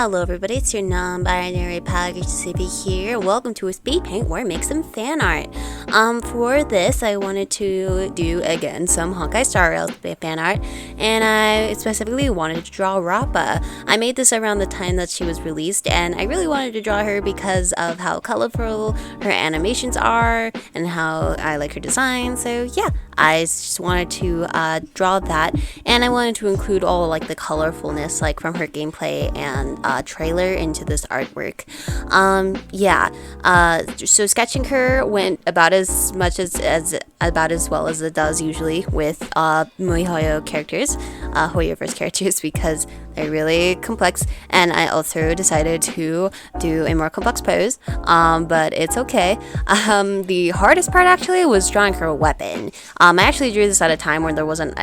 Hello everybody, it's your non-binary Palaga here. Welcome to a Speedpaint where I make some fan art. For this I wanted to do again some Honkai Star Rail fan art, and I specifically wanted to draw Rappa. I made this around the time that she was released, and I really wanted to draw her because of how colorful her animations are and how I like her design. So yeah, I just wanted to draw that, and I wanted to include all like the colorfulness like from her gameplay and trailer into this artwork. So sketching her went about as well as it does usually with MiHoYo characters, Hoyoverse characters, because they're really complex, and I also decided to do a more complex pose, but it's okay. The hardest part actually was drawing her weapon. I actually drew this at a time when there wasn't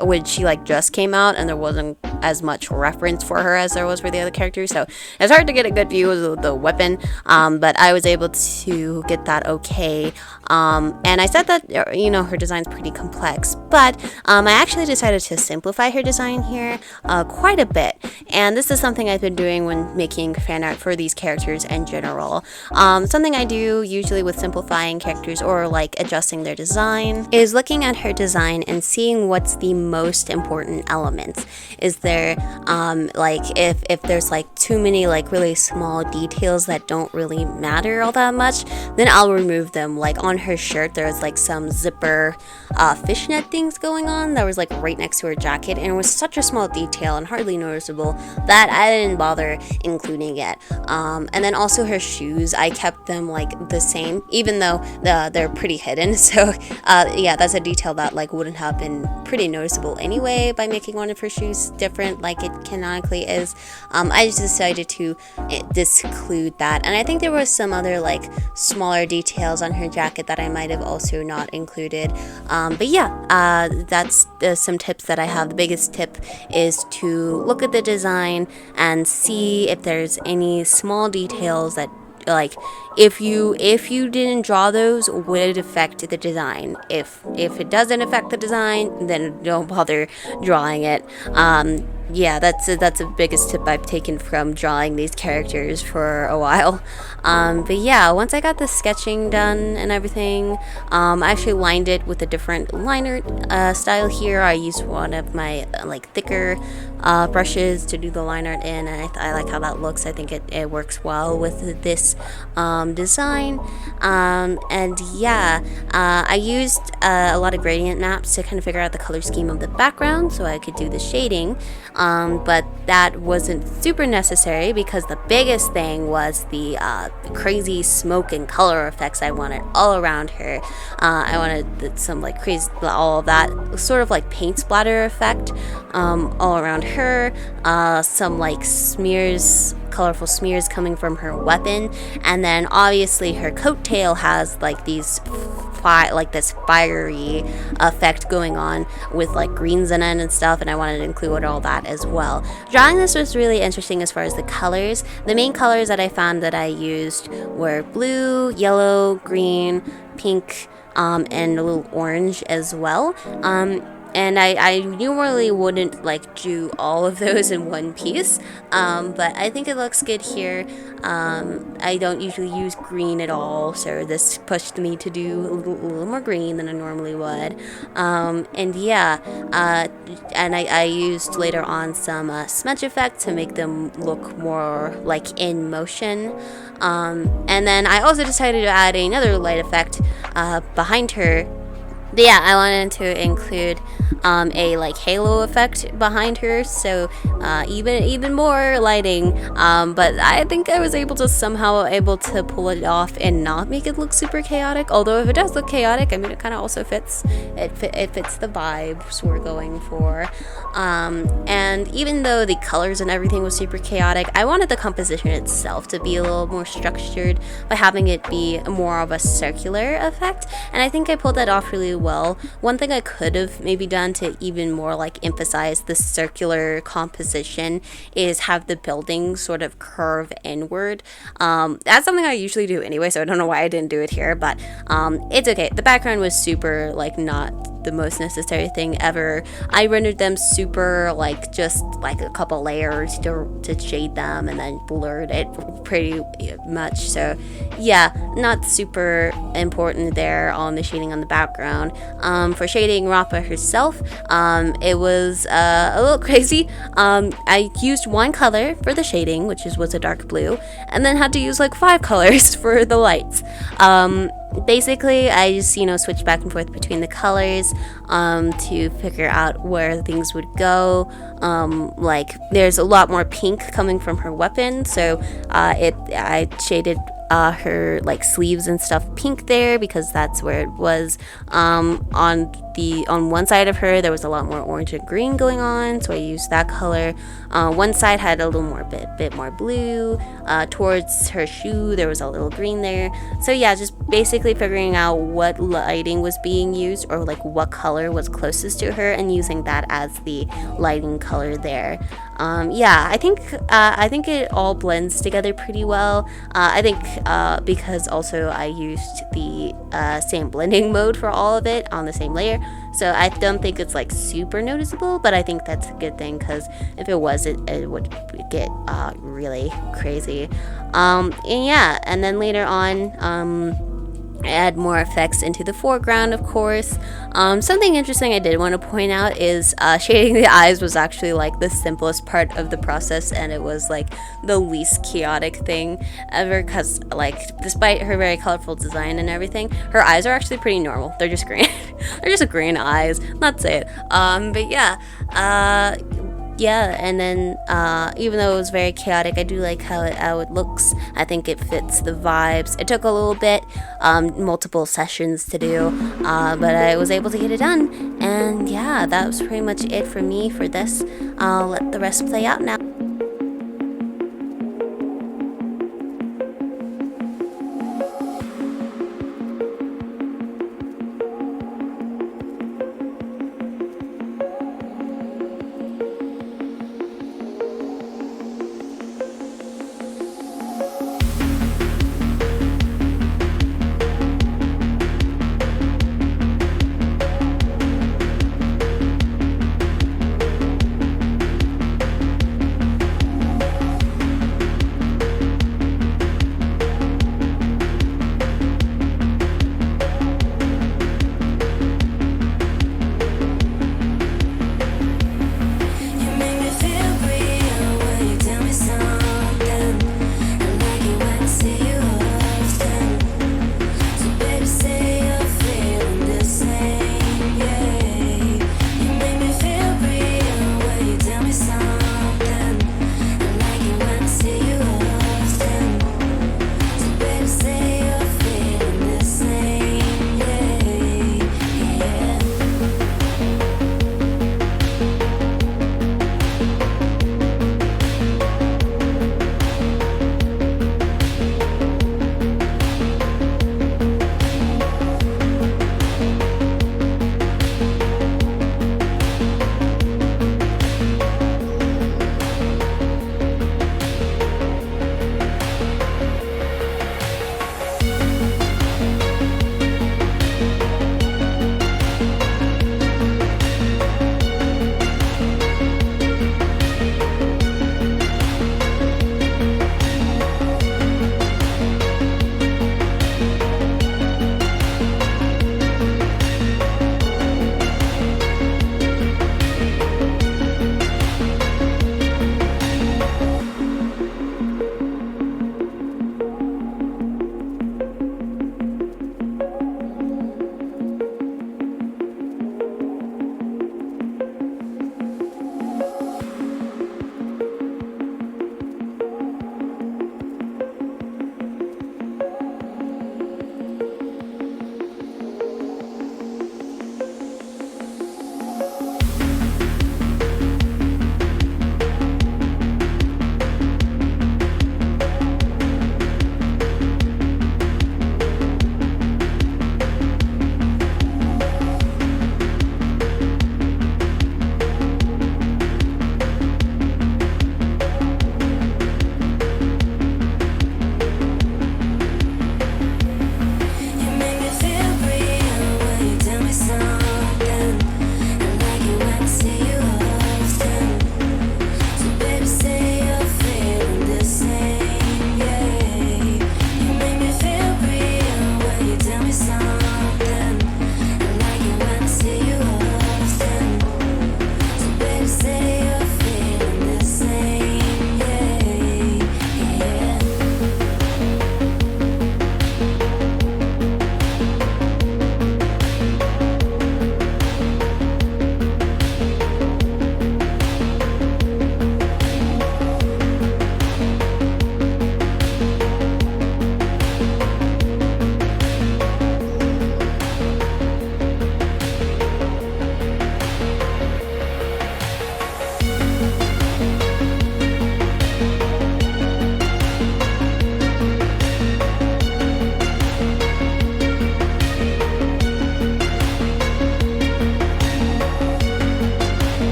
when she just came out, and there wasn't as much reference for her as there was for the other characters, so it's hard to get a good view of the weapon, but I was able to get that okay. And I said that her design's pretty complex, but I actually decided to simplify her design here quite a bit, and this is something I've been doing when making fan art for these characters in general. Something I do usually with simplifying characters or adjusting their design is looking at her design and seeing what's the most important elements. Is there if there's too many really small details that don't really matter all that much, then I'll remove them. On her shirt there's some zipper fishnet things going on that was right next to her jacket, and it was such a small detail and hardly noticeable that I didn't bother including it. And then also her shoes, I kept them the same, even though they're pretty hidden. So yeah, that's a detail that wouldn't have been pretty noticeable anyway by making one of her shoes different like it canonically is. I just decided to disclude that, and I think there was some other smaller details on her jacket that I might have also not included. But yeah, that's some tips that I have. The biggest tip is to look at the design and see if there's any small details that if you didn't draw those, would it affect the design. If it doesn't affect the design, then don't bother drawing it. Yeah, that's the biggest tip I've taken from drawing these characters for a while. But yeah, once I got the sketching done and everything, I actually lined it with a different liner style here. I used one of my thicker brushes to do the line art in, and I like how that looks. I think it works well with this design. And yeah, I used a lot of gradient maps to kind of figure out the color scheme of the background so I could do the shading. But that wasn't super necessary because the biggest thing was the crazy smoke and color effects I wanted all around her. I wanted some crazy, all of that sort of paint splatter effect all around her. Some smears, colorful smears coming from her weapon, and then obviously her coattail has these this fiery effect going on with greens in it and stuff, and I wanted to include all that as well. Drawing this was really interesting as far as the colors. The main colors that I found that I used were blue, yellow, green, pink, and a little orange as well. And I normally wouldn't do all of those in one piece, but I think it looks good here. I don't usually use green at all, so this pushed me to do a little more green than I normally would. And yeah, and I used later on some smudge effect to make them look more in motion. And then I also decided to add another light effect behind her. But yeah, I wanted to include a halo effect behind her, so even more lighting. But I think I was able to pull it off and not make it look super chaotic. Although if it does look chaotic, I mean it kind of also fits. It fits the vibes we're going for. And even though the colors and everything was super chaotic, I wanted the composition itself to be a little more structured by having it be more of a circular effect, and I think I pulled that off really well. One thing I could have maybe done to even more emphasize the circular composition is have the building sort of curve inward. That's something I usually do anyway, so I don't know why I didn't do it here, but it's okay. The background was super not the most necessary thing ever. I rendered them super, like, just like a couple layers to shade them, and then blurred it pretty much. So yeah, not super important there on the shading on the background. For shading Rappa herself, it was a little crazy. I used one color for the shading, which was a dark blue, and then had to use like 5 colors for the lights. Basically, I just, switched back and forth between the colors to figure out where things would go. Like, there's a lot more pink coming from her weapon, so I shaded her like sleeves and stuff pink there, because that's where it was. On one side of her there was a lot more orange and green going on, so I used that color. One side had a little more bit more blue. Towards her shoe there was a little green there. So yeah, just basically figuring out what lighting was being used, or like what color was closest to her, and using that as the lighting color there. Yeah, I think it all blends together pretty well. I think because also I used the same blending mode for all of it on the same layer, so I don't think it's like super noticeable, but I think that's a good thing, because if it was, it would get really crazy. And yeah, and then later on, add more effects into the foreground, of course. Something interesting I did want to point out is shading the eyes was actually like the simplest part of the process, and it was like the least chaotic thing ever, because like despite her very colorful design and everything, her eyes are actually pretty normal. They're just green. They're just green eyes. That's it. But yeah, and then even though it was very chaotic, I do like how it looks. I think it fits the vibes. It took a little bit, multiple sessions to do, but I was able to get it done. And yeah, that was pretty much it for me for this. I'll let the rest play out now.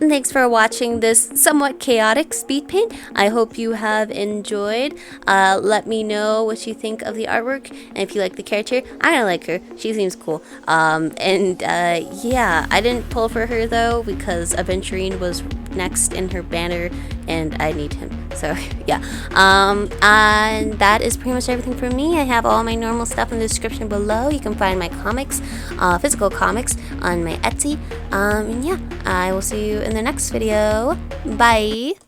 And thanks for watching this somewhat chaotic speed paint. I hope you have enjoyed. Let me know what you think of the artwork, and if you like the character. I don't like her. She seems cool. Yeah, I didn't pull for her though because Aventurine was next in her banner, and I need him. So yeah, and that is pretty much everything from me. I have all my normal stuff in the description below. You can find my comics, physical comics, on my Etsy. And yeah, I will see you in the next video. Bye.